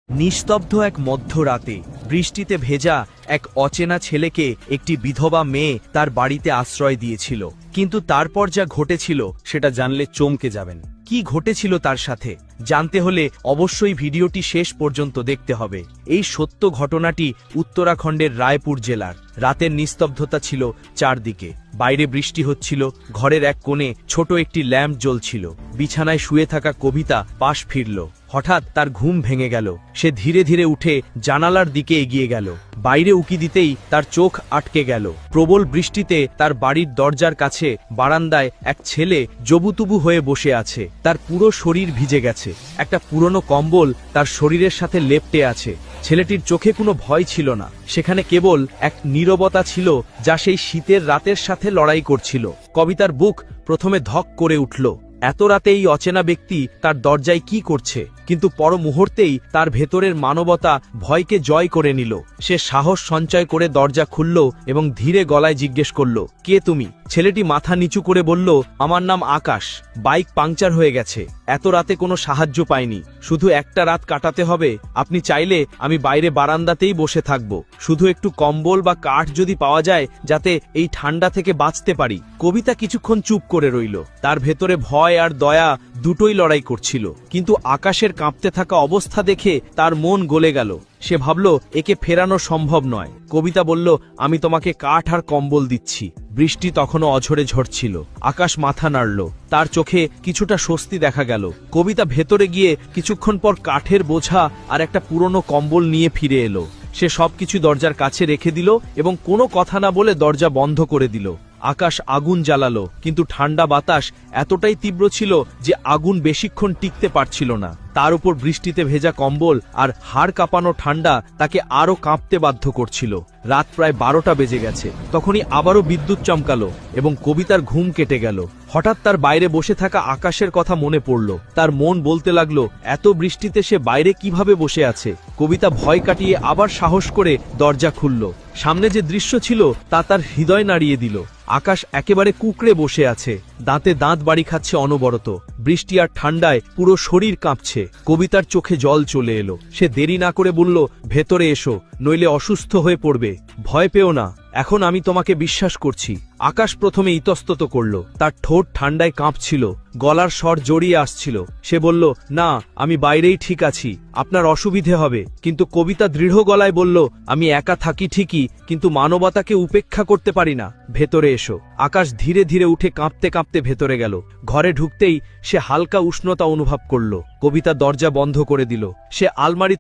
নিস্তব্ধ এক মধ্যরাতে বৃষ্টিতে ভেজা এক অচেনা ছেলেকে একটি বিধবা মেয়ে তার বাড়িতে আশ্রয় দিয়েছিল। কিন্তু তারপর যা ঘটেছিল সেটা জানলে চমকে যাবেন। কি ঘটেছিল তার সাথে জানতে হলে অবশ্যই ভিডিওটি শেষ পর্যন্ত দেখতে হবে। এই সত্য ঘটনাটি উত্তরাখণ্ডের রায়পুর জেলার। রাতের নিস্তব্ধতা ছিল চারদিকে। বাইরে বৃষ্টি হচ্ছিল, ঘরের এক কোণে ছোট একটি ল্যাম্প জ্বলছিল। বিছানায় শুয়ে থাকা কবিতা পাশ ফিরল। হঠাৎ তার ঘুম ভেঙে গেল। সে ধীরে ধীরে উঠে জানালার দিকে এগিয়ে গেল। বাইরে উকি দিতেই তার চোখ আটকে গেল। প্রবল বৃষ্টিতে তার বাড়ির দরজার কাছে বারান্দায় এক ছেলে জবুতুবু হয়ে বসে আছে। তার পুরো শরীর ভিজে গেছে। একটা পুরনো কম্বল তার শরীরের সাথে লেপ্টে আছে। ছেলেটির চোখে কোনো ভয় ছিল না, সেখানে কেবল এক নীরবতা ছিল যা সেই শীতের রাতের সাথে লড়াই করছিল। কবিতার বুক প্রথমে ধক করে উঠল। এত রাতে এই অচেনা ব্যক্তি তার দরজায় কি করছে? কিন্তু পর মুহূর্তেই তার ভেতরের মানবতা ভয়কে জয় করে নিল। সে সাহস সঞ্চয় করে দরজা খুলল এবং ধীরে গলায় জিজ্ঞেস করল, কে তুমি? ছেলেটি মাথা নিচু করে বলল, আমার নাম আকাশ। বাইক পাংচার হয়ে গেছে। এত রাতে কোনো সাহায্য পাইনি, শুধু একটা রাত কাটাতে হবে। আপনি চাইলে আমি বাইরে বারান্দাতেই বসে থাকব। শুধু একটু কম্বল বা কাঠ যদি পাওয়া যায়, যাতে এই ঠান্ডা থেকে বাঁচতে পারি। কবিতা কিছুক্ষণ চুপ করে রইল। তার ভেতরে ভয় আর দয়া দুটোই লড়াই করছিল। কিন্তু আকাশের কাঁপতে থাকা অবস্থা দেখে তার মন গলে গেল। সে ভাবল, একে ফেরানো সম্ভব নয়। কবিতা বলল, আমি তোমাকে কাঠ আর কম্বল দিচ্ছি। বৃষ্টি তখনও অঝরে ঝরছিল। আকাশ মাথা নাড়ল। তার চোখে কিছুটা স্বস্তি দেখা গেল। কবিতা ভেতরে গিয়ে কিছুক্ষণ পর কাঠের বোঝা আর একটা পুরনো কম্বল নিয়ে ফিরে এলো। সে সবকিছু দরজার কাছে রেখে দিল এবং কোনো কথা না বলে দরজা বন্ধ করে দিল। আকাশ আগুন জ্বালালো, কিন্তু ঠান্ডা বাতাস এতটাই তীব্র ছিল যে আগুন বেশিক্ষণ টিকতে পারছিল না। তার উপর বৃষ্টিতে ভেজা কম্বল আর হাড় কাঁপানো ঠান্ডা তাকে আরো কাঁপতে বাধ্য করছিল। রাত প্রায় 12টা বেজে গেছে। তখনই আবারও বিদ্যুৎ চমকালো এবং কবিতার ঘুম কেটে গেল। হঠাৎ তার বাইরে বসে থাকা আকাশের কথা মনে পড়ল। তার মন বলতে লাগলো, এত বৃষ্টিতে সে বাইরে কিভাবে বসে আছে? কবিতা ভয় কাটিয়ে আবার সাহস করে দরজা খুলল। সামনে যে দৃশ্য ছিল তা তার হৃদয় নাড়িয়ে দিল। আকাশ একেবারে কুঁকড়ে বসে আছে, দাঁতে দাঁত বাড়ি খাচ্ছে অনবরত। বৃষ্টি আর ঠান্ডায় পুরো শরীর কাঁপছে। কবিতার চোখে জল চলে এলো। সে দেরি না করে বলল, ভেতরে এসো, নইলে অসুস্থ হয়ে পড়বে। ভয় পেও না, এখন আমি তোমাকে বিশ্বাস করছি। আকাশ প্রথমে ইতস্তত করল। তার ঠোঁট ঠান্ডায় কাঁপছিল, গলার স্বর জড়িয়ে আসছিল। সে বলল, না, আমি বাইরেই ঠিক আছি, আপনার অসুবিধে হবে। কিন্তু কবিতা দৃঢ় গলায় বলল, আমি একা থাকি ঠিকই, কিন্তু মানবতাকে উপেক্ষা করতে পারি না। ভেতরে এসো। আকাশ ধীরে ধীরে উঠে কাঁপতে কাঁপতে ভেতরে গেল। ঘরে ঢুকতেই সে হালকা উষ্ণতা অনুভব করল। কবিতা দরজা বন্ধ করে দিল। সে আলমারি